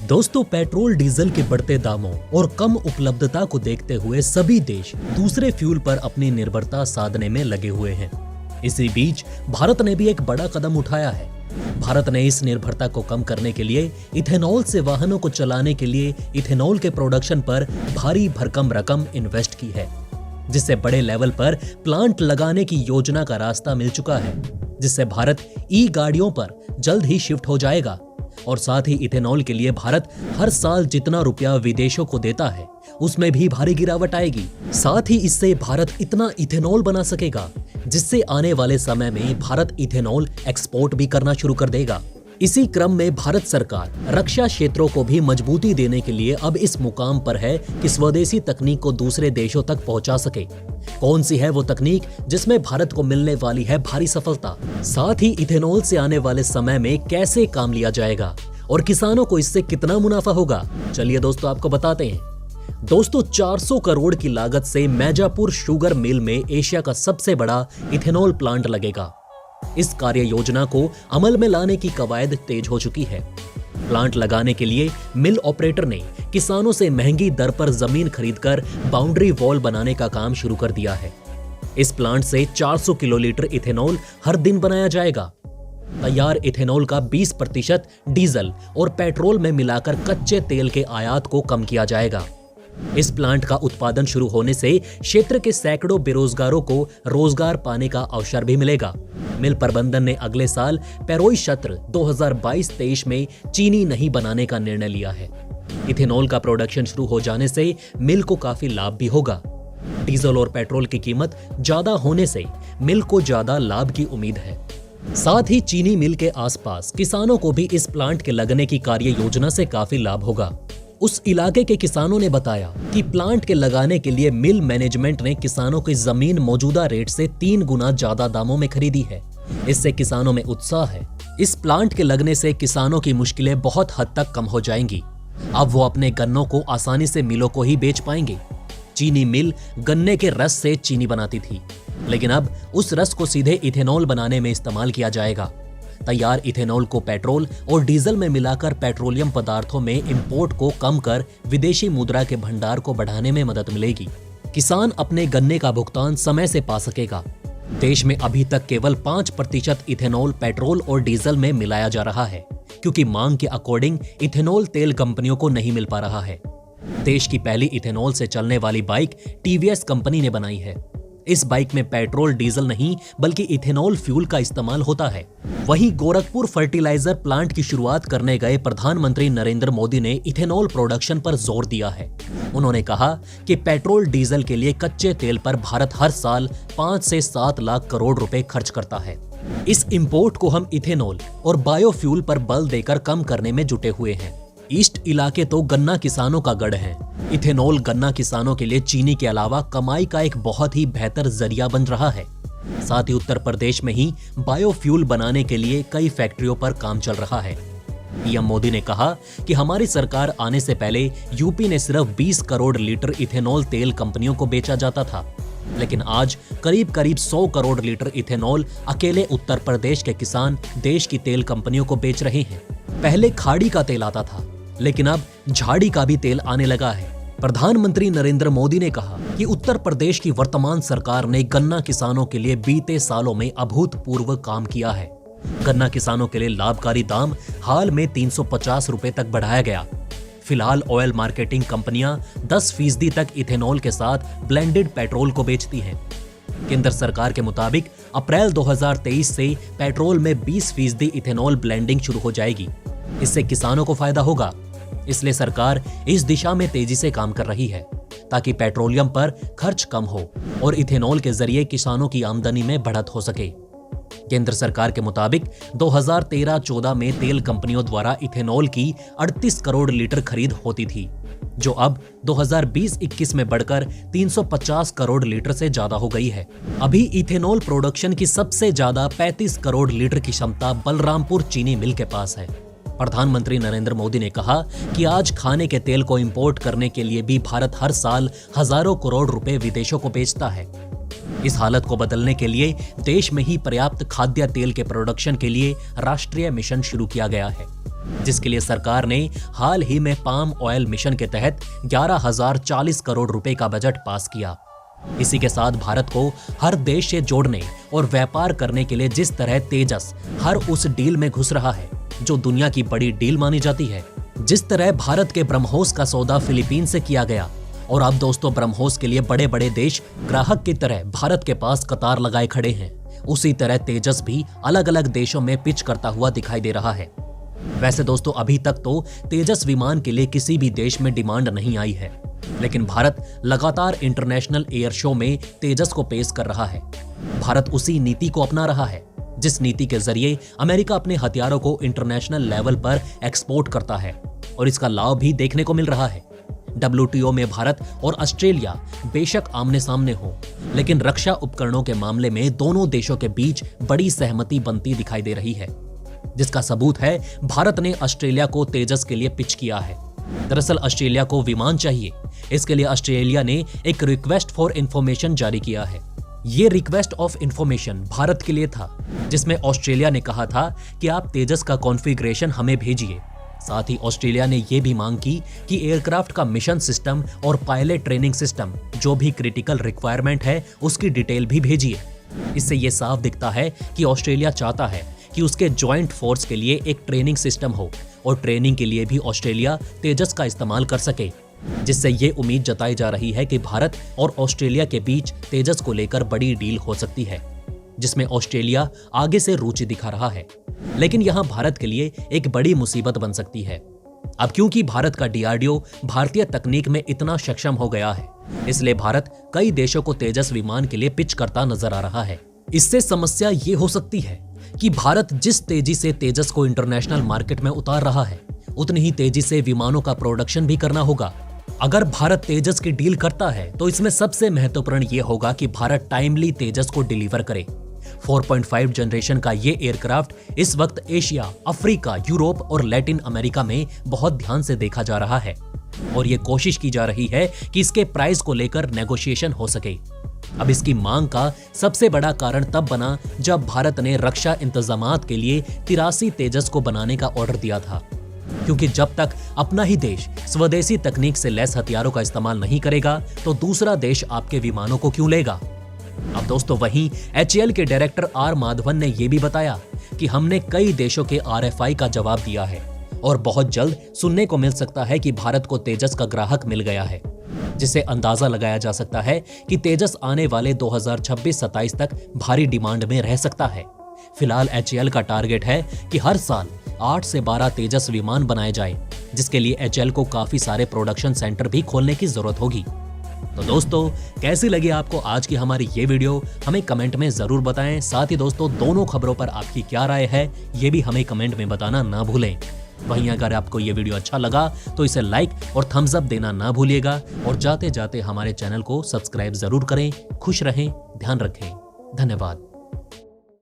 दोस्तों, petrol diesel के बढ़ते दामों और कम उपलब्धता को देखते हुए सभी देश दूसरे फ्यूल पर अपनी निर्भरता साधने में लगे हुए हैं। इसी बीच भारत ने भी एक बड़ा कदम उठाया है। भारत ने इस निर्भरता को कम करने के लिए इथेनॉल से वाहनों को चलाने के लिए इथेनॉल के प्रोडक्शन पर भारी भरकम रकम इन्वेस्ट की है, जिससे बड़े लेवल पर प्लांट लगाने की योजना का रास्ता मिल चुका है, जिससे भारत ई गाड़ियों पर जल्द ही शिफ्ट हो जाएगा। और साथ ही इथेनॉल के लिए भारत हर साल जितना रुपया विदेशों को देता है उसमें भी भारी गिरावट आएगी। साथ ही इससे भारत इतना इथेनॉल बना सकेगा जिससे आने वाले समय में भारत इथेनॉल एक्सपोर्ट भी करना शुरू कर देगा। इसी क्रम में भारत सरकार रक्षा क्षेत्रों को भी मजबूती देने के लिए अब इस मुकाम पर है कि स्वदेशी तकनीक को दूसरे देशों तक पहुंचा सके। कौन सी है वो तकनीक जिसमें भारत को मिलने वाली है भारी सफलता? साथ ही इथेनॉल से आने वाले समय में कैसे काम लिया जाएगा और किसानों को इससे कितना मुनाफा होगा, चलिए दोस्तों आपको बताते हैं। दोस्तों, 400 करोड़ की लागत से मैजापुर शुगर मिल में एशिया का सबसे बड़ा इथेनॉल प्लांट लगेगा। इस कार्य योजना को अमल में लाने की कवायद तेज हो चुकी है। प्लांट लगाने के लिए मिल ऑपरेटर ने किसानों से महंगी दर पर जमीन खरीदकर बाउंड्री वॉल बनाने का काम शुरू कर दिया है। इस प्लांट से 400 किलोलीटर इथेनॉल हर दिन बनाया जाएगा। तैयार इथेनॉल का 20% डीजल और पेट्रोल में मिलाकर कच्चे तेल के आयात को कम किया जाएगा। इस प्लांट का उत्पादन शुरू होने से क्षेत्र के सैकड़ों बेरोजगारों को रोजगार पाने का अवसर भी मिलेगा। मिल प्रबंधन ने अगले साल पेरोई सत्र 2022-23 में चीनी नहीं बनाने का निर्णय लिया है। इथेनॉल का प्रोडक्शन शुरू हो जाने से मिल को काफी लाभ भी होगा। डीजल और पेट्रोल की कीमत ज्यादा होने से मिल को ज्यादा लाभ की उम्मीद है। साथ ही चीनी मिल के आसपास किसानों को भी इस प्लांट के लगने की कार्य योजना से काफी लाभ होगा। उस इलाके के किसानों ने बताया कि प्लांट के लगाने के लिए मिल मैनेजमेंट ने किसानों की जमीन मौजूदा रेट से 3 गुना ज्यादा दामों में खरीदी है। इससे किसानों में उत्साह है। इस प्लांट के लगने से किसानों की मुश्किलें बहुत हद तक कम हो जाएंगी। अब वो अपने गन्नों को आसानी से मिलों को ही बेच पाएंगे। चीनी मिल गन्ने के रस से चीनी बनाती थी, लेकिन अब उस रस को सीधे इथेनॉल बनाने में इस्तेमाल किया जाएगा। तैयार इथेनॉल को पेट्रोल और डीजल में मिलाकर पेट्रोलियम पदार्थों में इंपोर्ट को कम कर विदेशी मुद्रा के भंडार को बढ़ाने में मदद मिलेगी। किसान अपने गन्ने का भुगतान समय से पा सकेगा। देश में अभी तक केवल 5% इथेनॉल पेट्रोल और डीजल में मिलाया जा रहा है, क्योंकि मांग के अकॉर्डिंग इथेनॉल तेल कंपनियों को नहीं मिल पा रहा है। देश की पहली इथेनॉल से चलने वाली बाइक टीवीएस कंपनी ने बनाई है। इस बाइक में पेट्रोल डीजल नहीं बल्कि इथेनॉल फ्यूल का इस्तेमाल होता है। वहीं गोरखपुर फर्टिलाइजर प्लांट की शुरुआत करने गए प्रधानमंत्री नरेंद्र मोदी ने इथेनॉल प्रोडक्शन पर जोर दिया है। उन्होंने कहा कि पेट्रोल डीजल के लिए कच्चे तेल पर भारत हर साल 5 से 7 लाख करोड़ रुपए खर्च करता है। इस इंपोर्ट को हम इथेनॉल और बायोफ्यूल पर बल देकर कम करने में जुटे हुए हैं। ईस्ट इलाके तो गन्ना किसानों का गढ़ है। इथेनॉल गन्ना किसानों के लिए चीनी के अलावा कमाई का एक बहुत ही बेहतर जरिया बन रहा है। साथ ही उत्तर प्रदेश में ही बायोफ्यूल बनाने के लिए कई फैक्ट्रियों पर काम चल रहा है। पीएम मोदी ने कहा कि हमारी सरकार आने से पहले यूपी ने सिर्फ 20 करोड़ लीटर इथेनॉल तेल कंपनियों को बेचा जाता था, लेकिन आज करीब 100 करोड़ लीटर इथेनॉल अकेले उत्तर प्रदेश के किसान देश की तेल कंपनियों को बेच रहे हैं। पहले खाड़ी का तेल आता था, लेकिन अब झाड़ी का भी तेल आने लगा है। प्रधानमंत्री नरेंद्र मोदी ने कहा कि उत्तर प्रदेश की वर्तमान सरकार ने गन्ना किसानों के लिए बीते सालों में अभूतपूर्व काम किया है। गन्ना किसानों के लिए लाभकारी दाम हाल में 350 रुपए तक बढ़ाया गया। फिलहाल ऑयल मार्केटिंग कंपनियां 10% तक इथेनॉल के साथ ब्लेंडेड पेट्रोल को बेचती हैं। केंद्र सरकार के मुताबिक अप्रैल 2023 से पेट्रोल में 20% इथेनॉल ब्लेंडिंग शुरू हो जाएगी। इससे किसानों को फायदा होगा। इसलिए सरकार इस दिशा में तेजी से काम कर रही है ताकि पेट्रोलियम पर खर्च कम हो और इथेनॉल के जरिए किसानों की आमदनी में बढ़त हो सके। केंद्र सरकार के मुताबिक 2013-14 में तेल कंपनियों द्वारा इथेनॉल की 38 करोड़ लीटर खरीद होती थी, जो अब 2020-21 में बढ़कर 350 करोड़ लीटर से ज्यादा हो गई है। अभी इथेनॉल प्रोडक्शन की सबसे ज्यादा 35 करोड़ लीटर की क्षमता बलरामपुर चीनी मिल के पास है। प्रधानमंत्री नरेंद्र मोदी ने कहा कि आज खाने के तेल को इंपोर्ट करने के लिए भी भारत हर साल हजारों करोड़ रुपए विदेशों को बेचता है। इस हालत को बदलने के लिए देश में ही पर्याप्त खाद्य तेल के प्रोडक्शन के लिए राष्ट्रीय मिशन शुरू किया गया है, जिसके लिए सरकार ने हाल ही में पाम ऑयल मिशन के तहत 11,040 करोड़ रुपए का बजट पास किया। इसी के साथ भारत को हर देश से जोड़ने और व्यापार करने के लिए जिस तरह तेजस हर उस डील में घुस रहा है जो दुनिया की बड़ी डील मानी जाती है, जिस तरह भारत के ब्रह्मोस का सौदा फिलीपीन से किया गया और अब दोस्तों ब्रह्मोस के लिए बड़े बड़े देश ग्राहक की तरह भारत के पास कतार लगाए खड़े हैं, उसी तरह तेजस भी अलग अलग देशों में पिच करता हुआ दिखाई दे रहा है। वैसे दोस्तों अभी तक तो तेजस विमान के लिए किसी भी देश में डिमांड नहीं आई है, लेकिन भारत लगातार इंटरनेशनल एयर शो में तेजस को पेश कर रहा है। भारत उसी नीति को अपना रहा है जिस नीति के जरिए अमेरिका अपने हथियारों को इंटरनेशनल लेवल पर एक्सपोर्ट करता है और इसका लाभ भी देखने को मिल रहा है। WTO में भारत और ऑस्ट्रेलिया बेशक आमने सामने हो, लेकिन रक्षा उपकरणों के मामले में दोनों देशों के बीच बड़ी सहमति बनती दिखाई दे रही है, जिसका सबूत है भारत ने ऑस्ट्रेलिया को तेजस के लिए पिच किया है। दरअसल ऑस्ट्रेलिया को विमान चाहिए, इसके लिए ऑस्ट्रेलिया ने एक रिक्वेस्ट फॉर इंफॉर्मेशन जारी किया है। ये रिक्वेस्ट ऑफ इंफॉर्मेशन भारत के लिए था, जिसमें ऑस्ट्रेलिया ने कहा था कि आप तेजस का कॉन्फ़िगरेशन हमें भेजिए। साथ ही ऑस्ट्रेलिया ने यह भी मांग की कि एयरक्राफ्ट का मिशन सिस्टम और पायलट ट्रेनिंग सिस्टम जो भी क्रिटिकल रिक्वायरमेंट है उसकी डिटेल भी भेजिए। इससे यह साफ दिखता है कि ऑस्ट्रेलिया चाहता है कि उसके जॉइंट फोर्स के लिए एक ट्रेनिंग सिस्टम हो और ट्रेनिंग के लिए भी ऑस्ट्रेलिया तेजस का इस्तेमाल कर सके, जिससे ये उम्मीद जताई जा रही है कि भारत और ऑस्ट्रेलिया के बीच तेजस को लेकर बड़ी डील हो सकती है, जिसमें ऑस्ट्रेलिया आगे से रुचि दिखा रहा है। लेकिन यहां भारत के लिए एक बड़ी मुसीबत बन सकती है। अब क्योंकि भारत का DRDO भारतीय तकनीक में इतना सक्षम हो गया है, इसलिए भारत कई देशों को तेजस विमान के लिए पिच करता नजर आ रहा है। इससे समस्या ये हो सकती है कि भारत जिस तेजी से तेजस को इंटरनेशनल मार्केट में उतार रहा है, उतनी ही तेजी से विमानों का प्रोडक्शन भी करना होगा। अगर भारत तेजस की डील करता है तो इसमें सबसे महत्वपूर्ण ये होगा कि भारत टाइमली तेजस को डिलीवर करे। 4.5 जनरेशन का ये एयरक्राफ्ट इस वक्त एशिया, अफ्रीका, यूरोप और लैटिन अमेरिका में बहुत ध्यान से देखा जा रहा है और ये कोशिश की जा रही है कि इसके प्राइस को लेकर नेगोशिएशन हो सके। अब इसकी मांग का सबसे बड़ा कारण तब बना जब भारत ने रक्षा इंतजामात के लिए 83 तेजस को बनाने का ऑर्डर दिया था, क्योंकि जब तक अपना ही देश स्वदेशी तकनीक से लैस हथियारों का इस्तेमाल नहीं करेगा तो दूसरा देश आपके विमानों को क्यों लेगा। अब दोस्तों वहीं HAL के डायरेक्टर R माधवन ने यह भी बताया कि हमने कई देशों के RFI का जवाब दिया है और बहुत जल्द सुनने को मिल सकता है कि भारत को तेजस का ग्राहक मिल गया है, जिससे अंदाजा लगाया जा सकता है कि तेजस आने वाले 2026-27 तक भारी डिमांड में रह सकता है। फिलहाल HAL का टारगेट है कि हर साल 8 से 12 तेजस विमान बनाए जाए, जिसके लिए HAL को काफी सारे प्रोडक्शन सेंटर भी खोलने की जरूरत होगी। तो दोस्तों कैसी लगी आपको आज की हमारी ये वीडियो, हमें कमेंट में जरूर बताएं। साथ ही दोस्तों दोनों खबरों पर आपकी क्या राय है ये भी हमें कमेंट में बताना ना भूलें। वहीं अगर आपको ये वीडियो अच्छा लगा तो इसे लाइक और थम्स अप देना ना भूलिएगा और जाते जाते हमारे चैनल को सब्सक्राइब जरूर करें। खुश रहें, ध्यान रखें, धन्यवाद।